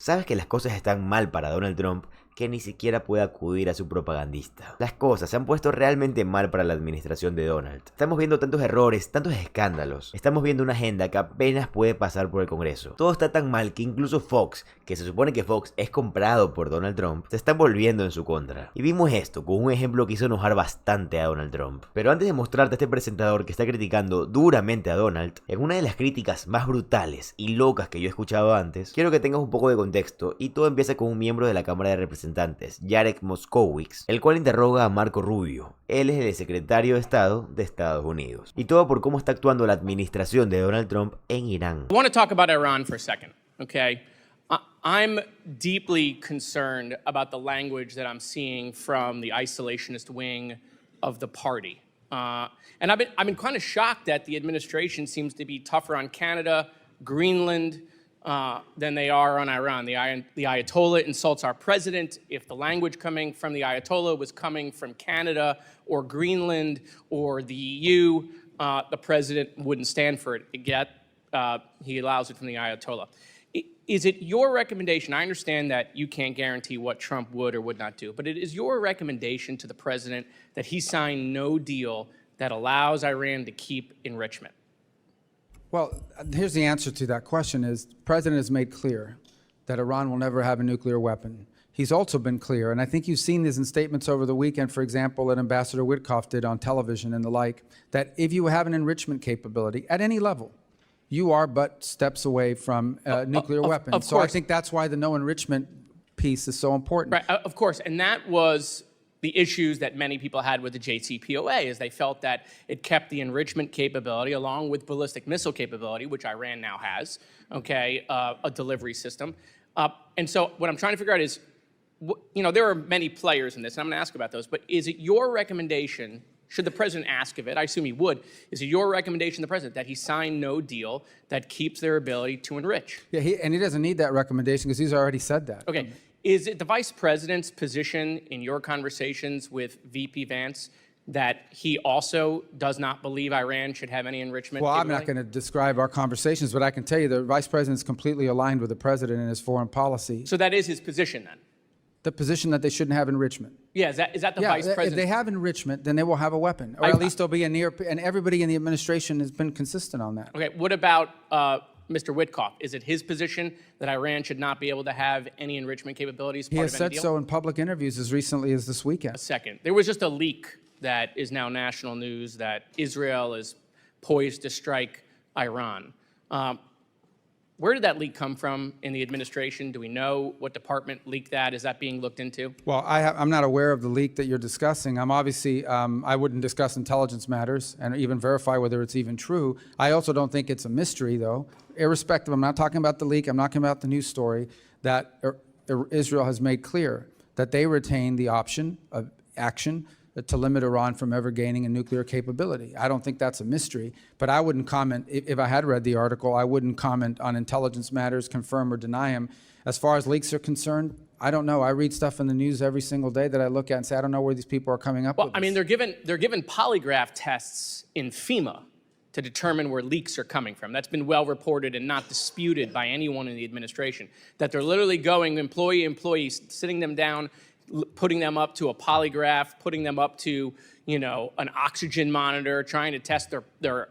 Sabes que las cosas están mal para Donald Trump, que ni siquiera puede acudir a su propagandista. Las cosas se han puesto realmente mal para la administración de Donald. Estamos viendo tantos errores, tantos escándalos. Estamos viendo una agenda que apenas puede pasar por el Congreso. Todo está tan mal que incluso Fox, que se supone que Fox es comprado por Donald Trump, se está volviendo en su contra. Y vimos esto con un ejemplo que hizo enojar bastante a Donald Trump. Pero antes de mostrarte a este presentador que está criticando duramente a Donald, en una de las críticas más brutales y locas que yo he escuchado antes, quiero que tengas un poco de contexto, y todo empieza con un miembro de la Cámara de Representantes, Jarek Moskowitz, el cual interroga a Marco Rubio. Él es el secretario de Estado de Estados Unidos. Y todo por cómo está actuando la administración de Donald Trump en Irán. I want to talk about Iran for a second, okay? I'm deeply concerned about the language that I'm seeing from the isolationist wing of the party. And I've been kind of shocked that the administration seems to be tougher on Canada, Greenland, than they are on Iran. The Ayatollah insults our president. If the language coming from the Ayatollah was coming from Canada or Greenland or the EU, the president wouldn't stand for it. Yet he allows it from the Ayatollah. Is it your recommendation? I understand that you can't guarantee what Trump would or would not do, but it is your recommendation to the president that he sign no deal that allows Iran to keep enrichment? Well, here's the answer to that question is the president has made clear that Iran will never have a nuclear weapon. He's also been clear, and I think you've seen this in statements over the weekend, for example, that Ambassador Witkoff did on television and the like, that if you have an enrichment capability at any level, you are but steps away from a nuclear weapon. Of so I course. think that's why the no enrichment piece is so important. Right, of course, and that was the issues that many people had with the JCPOA, is they felt that it kept the enrichment capability along with ballistic missile capability, which Iran now has, okay, a delivery system. And so what I'm trying to figure out is, there are many players in this, and I'm gonna ask about those, but is it your recommendation, should the president ask of it, I assume he would, is it your recommendation to the president that he sign no deal that keeps their ability to enrich? Yeah, and he doesn't need that recommendation because he's already said that. Okay. Is it the vice president's position in your conversations with VP Vance that he also does not believe Iran should have any enrichment Well, I'm capability? not going to describe our conversations, but I can tell you the vice president is completely aligned with the president in his foreign policy. So that is his position then? The position that they shouldn't have enrichment. Yeah, is that the Yeah, vice president? if they have enrichment, then they will have a weapon, or at least there'll be a near. And everybody in the administration has been consistent on that. Okay, what about Mr. Witkoff? Is it his position that Iran should not be able to have any enrichment capabilities He part has of any said deal? so in public interviews as recently as this weekend. A second. There was just a leak that is now national news that Israel is poised to strike Iran. Where did that leak come from in the administration? Do we know what department leaked that? Is that being looked into? Well, I'm not aware of the leak that you're discussing. I'm obviously, I wouldn't discuss intelligence matters and even verify whether it's even true. I also don't think it's a mystery, though. Irrespective, I'm not talking about the leak, I'm not talking about the news story, that Israel has made clear that they retain the option of action to limit Iran from ever gaining a nuclear capability. I don't think that's a mystery, but I wouldn't comment, if I had read the article, I wouldn't comment on intelligence matters, confirm or deny them. As far as leaks are concerned, I don't know. I read stuff in the news every single day that I look at and say, I don't know where these people are coming up with Well, I mean, they're given polygraph tests in FEMA to determine where leaks are coming from. That's been well reported and not disputed by anyone in the administration, that they're literally going employee, sitting them down, putting them up to a polygraph, putting them up to, an oxygen monitor, trying to test their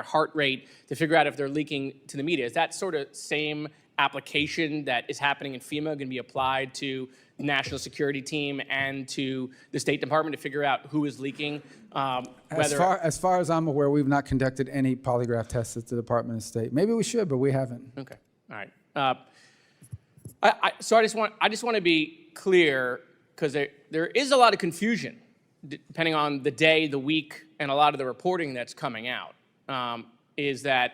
heart rate to figure out if they're leaking to the media. Is that sort of same application that is happening in FEMA going to be applied to the National Security Team and to the State Department to figure out who is leaking? As far as I'm aware, we've not conducted any polygraph tests at the Department of State. Maybe we should, but we haven't. Okay, all right. So I just want to be clear, because there is a lot of confusion depending on the day, the week, and a lot of the reporting that's coming out, is that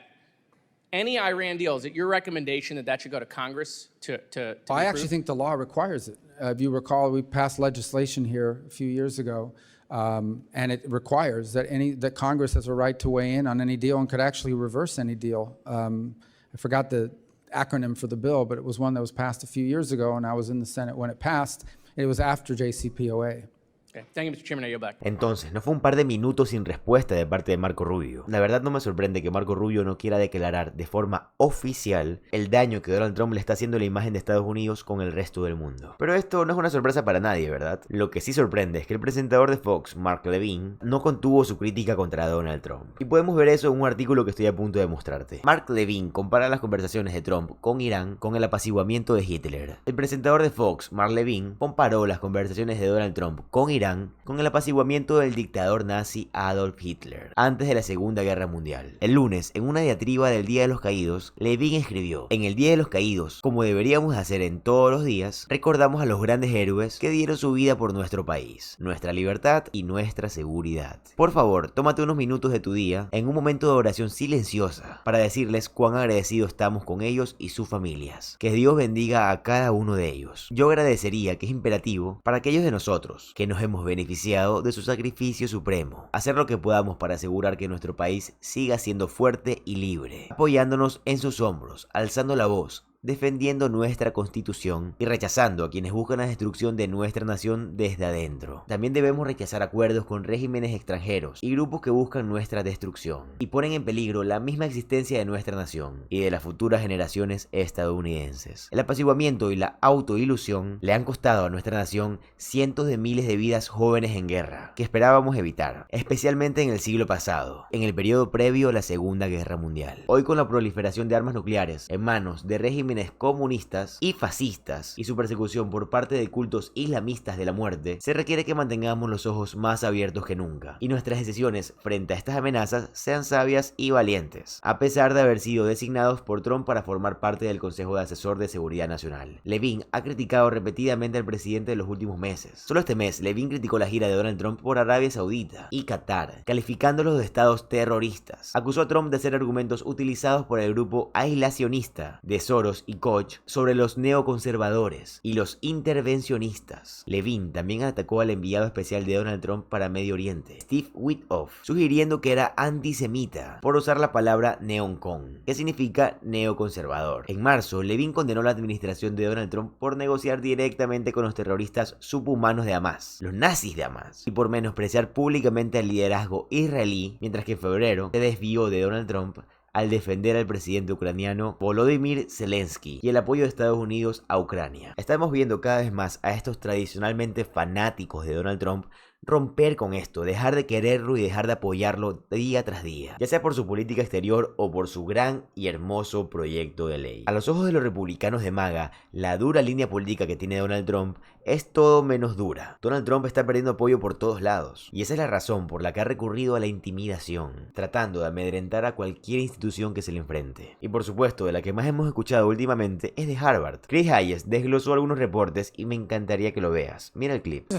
any Iran deal, is it your recommendation that should go to Congress to I be actually approved? think the law requires it. If you recall, we passed legislation here a few years ago, and it requires that Congress has a right to weigh in on any deal and could actually reverse any deal. I forgot the acronym for the bill, but it was one that was passed a few years ago, and I was in the Senate when it passed. It was after JCPOA. Okay. Thank you, Mr. Chairman. I yield back. Entonces, no fue un par de minutos sin respuesta de parte de Marco Rubio. La verdad no me sorprende que Marco Rubio no quiera declarar de forma oficial el daño que Donald Trump le está haciendo a la imagen de Estados Unidos con el resto del mundo. Pero esto no es una sorpresa para nadie, ¿verdad? Lo que sí sorprende es que el presentador de Fox, Mark Levin, no contuvo su crítica contra Donald Trump. Y podemos ver eso en un artículo que estoy a punto de mostrarte. Mark Levin compara las conversaciones de Trump con Irán con el apaciguamiento de Hitler. El presentador de Fox, Mark Levin, comparó las conversaciones de Donald Trump con Irán con el apaciguamiento del dictador nazi Adolf Hitler antes de la Segunda Guerra Mundial. El lunes, en una diatriba del Día de los Caídos, Levin escribió: en el Día de los Caídos, como deberíamos hacer en todos los días, recordamos a los grandes héroes que dieron su vida por nuestro país, nuestra libertad y nuestra seguridad. Por favor, tómate unos minutos de tu día en un momento de oración silenciosa para decirles cuán agradecidos estamos con ellos y sus familias. Que Dios bendiga a cada uno de ellos. Yo agradecería que es imperativo para aquellos de nosotros que nos hemos beneficiado de su sacrificio supremo, hacer lo que podamos para asegurar que nuestro país siga siendo fuerte y libre, apoyándonos en sus hombros, alzando la voz, defendiendo nuestra constitución y rechazando a quienes buscan la destrucción de nuestra nación desde adentro. También debemos rechazar acuerdos con regímenes extranjeros y grupos que buscan nuestra destrucción y ponen en peligro la misma existencia de nuestra nación y de las futuras generaciones estadounidenses. El apaciguamiento y la autoilusión le han costado a nuestra nación cientos de miles de vidas jóvenes en guerra que esperábamos evitar, especialmente en el siglo pasado, en el periodo previo a la Segunda Guerra Mundial. Hoy, con la proliferación de armas nucleares en manos de regímenes comunistas y fascistas y su persecución por parte de cultos islamistas de la muerte, se requiere que mantengamos los ojos más abiertos que nunca y nuestras decisiones frente a estas amenazas sean sabias y valientes, a pesar de haber sido designados por Trump para formar parte del Consejo de Asesor de Seguridad Nacional. Levin ha criticado repetidamente al presidente en los últimos meses. Solo este mes, Levin criticó la gira de Donald Trump por Arabia Saudita y Qatar, calificándolos de estados terroristas. Acusó a Trump de ser argumentos utilizados por el grupo aislacionista de Soros y Koch sobre los neoconservadores y los intervencionistas. Levin también atacó al enviado especial de Donald Trump para Medio Oriente, Steve Witkoff, sugiriendo que era antisemita por usar la palabra neocon, que significa neoconservador. En marzo, Levin condenó la administración de Donald Trump por negociar directamente con los terroristas subhumanos de Hamas, los nazis de Hamas, y por menospreciar públicamente al liderazgo israelí, mientras que en febrero se desvió de Donald Trump al defender al presidente ucraniano Volodymyr Zelensky y el apoyo de Estados Unidos a Ucrania. Estamos viendo cada vez más a estos tradicionalmente fanáticos de Donald Trump romper con esto, dejar de quererlo y dejar de apoyarlo día tras día, ya sea por su política exterior o por su gran y hermoso proyecto de ley. A los ojos de los republicanos de MAGA, la dura línea política que tiene Donald Trump es todo menos dura. Donald Trump está perdiendo apoyo por todos lados, y esa es la razón por la que ha recurrido a la intimidación, tratando de amedrentar a cualquier institución que se le enfrente. Y por supuesto, de la que más hemos escuchado últimamente es de Harvard. Chris Hayes desglosó algunos reportes y me encantaría que lo veas. Mira el clip.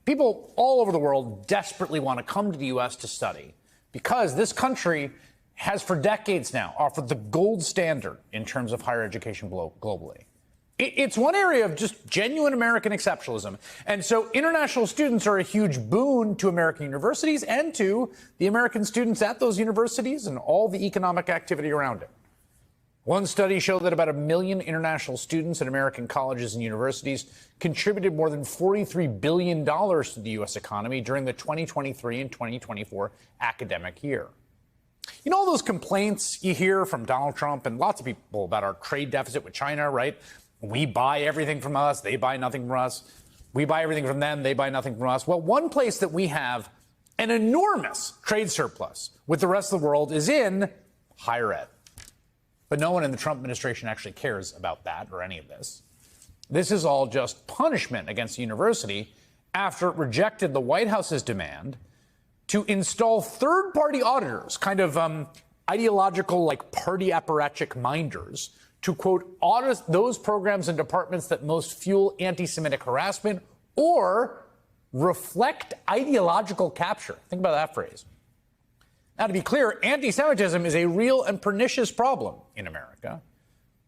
People all over the world desperately want to come to the U.S. to study because this country has for decades now offered the gold standard in terms of higher education globally. It's one area of just genuine American exceptionalism. And so international students are a huge boon to American universities and to the American students at those universities and all the economic activity around it. One study showed that about 1 million international students at American colleges and universities contributed more than $43 billion to the U.S. economy during the 2023 and 2024 academic year. You know all those complaints you hear from Donald Trump and lots of people about our trade deficit with China, right? We buy everything from us, they buy nothing from us. We buy everything from them, they buy nothing from us. Well, one place that we have an enormous trade surplus with the rest of the world is in higher ed. But no one in the Trump administration actually cares about that or any of this. This is all just punishment against the university after it rejected the White House's demand to install third-party auditors, kind of ideological, like party apparatchik minders, to, quote, audit those programs and departments that most fuel anti-Semitic harassment or reflect ideological capture. Think about that phrase. Now, to be clear, anti-Semitism is a real and pernicious problem in America.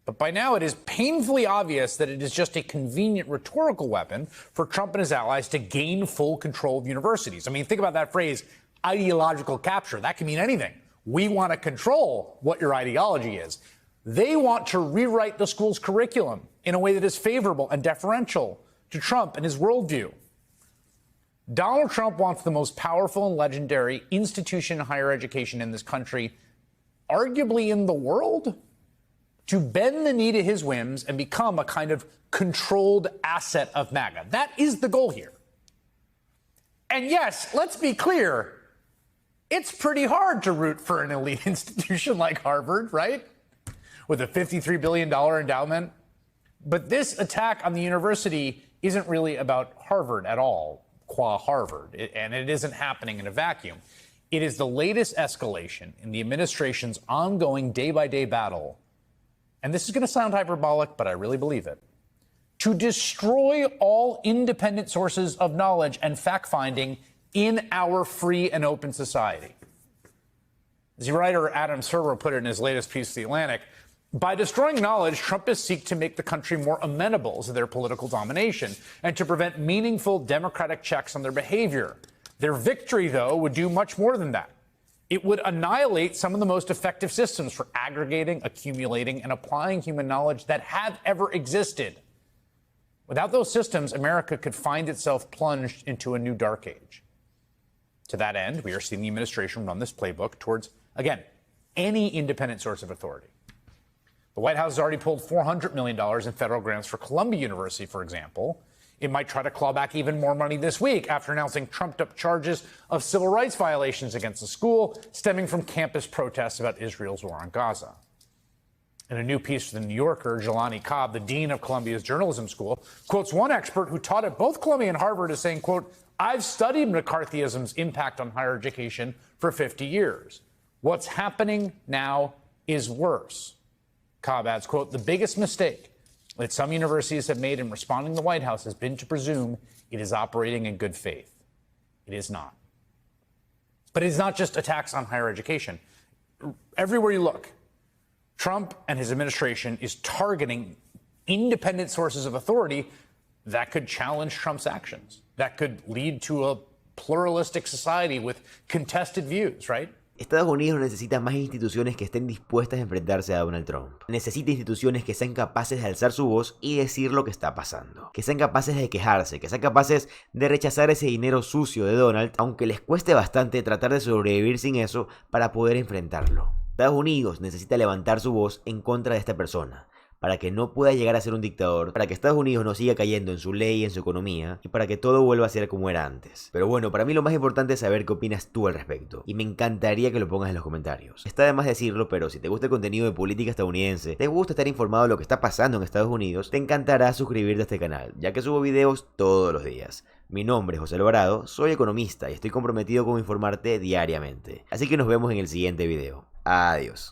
But by now, it is painfully obvious that it is just a convenient rhetorical weapon for Trump and his allies to gain full control of universities. I mean, think about that phrase, ideological capture. That can mean anything. We want to control what your ideology is. They want to rewrite the school's curriculum in a way that is favorable and deferential to Trump and his worldview. Donald Trump wants the most powerful and legendary institution in higher education in this country, arguably in the world, to bend the knee to his whims and become a kind of controlled asset of MAGA. That is the goal here. And yes, let's be clear, it's pretty hard to root for an elite institution like Harvard, right? With a $53 billion endowment. But this attack on the university isn't really about Harvard at all, qua Harvard, and it isn't happening in a vacuum. It is the latest escalation in the administration's ongoing day-by-day battle, and this is going to sound hyperbolic, but I really believe it, to destroy all independent sources of knowledge and fact-finding in our free and open society. As the writer Adam Serwer put it in his latest piece, The Atlantic, by destroying knowledge, Trumpists seek to make the country more amenable to their political domination and to prevent meaningful democratic checks on their behavior. Their victory, though, would do much more than that. It would annihilate some of the most effective systems for aggregating, accumulating, and applying human knowledge that have ever existed. Without those systems, America could find itself plunged into a new dark age. To that end, we are seeing the administration run this playbook towards, again, any independent source of authority. The White House has already pulled $400 million in federal grants for Columbia University, for example. It might try to claw back even more money this week after announcing trumped-up charges of civil rights violations against the school stemming from campus protests about Israel's war on Gaza. In a new piece for The New Yorker, Jelani Cobb, the dean of Columbia's journalism school, quotes one expert who taught at both Columbia and Harvard as saying, quote, "I've studied McCarthyism's impact on higher education for 50 years. What's happening now is worse." Cobb adds, quote, "The biggest mistake that some universities have made in responding to the White House has been to presume it is operating in good faith. It is not." But it is not just attacks on higher education. Everywhere you look, Trump and his administration is targeting independent sources of authority that could challenge Trump's actions, that could lead to a pluralistic society with contested views, right? Estados Unidos necesita más instituciones que estén dispuestas a enfrentarse a Donald Trump. Necesita instituciones que sean capaces de alzar su voz y decir lo que está pasando. Que sean capaces de quejarse, que sean capaces de rechazar ese dinero sucio de Donald, aunque les cueste bastante tratar de sobrevivir sin eso para poder enfrentarlo. Estados Unidos necesita levantar su voz en contra de esta persona, para que no pueda llegar a ser un dictador, para que Estados Unidos no siga cayendo en su ley y en su economía, y para que todo vuelva a ser como era antes. Pero bueno, para mí lo más importante es saber qué opinas tú al respecto, y me encantaría que lo pongas en los comentarios. Está de más decirlo, pero si te gusta el contenido de política estadounidense, te gusta estar informado de lo que está pasando en Estados Unidos, te encantará suscribirte a este canal, ya que subo videos todos los días. Mi nombre es José Alvarado, soy economista y estoy comprometido con informarte diariamente. Así que nos vemos en el siguiente video. Adiós.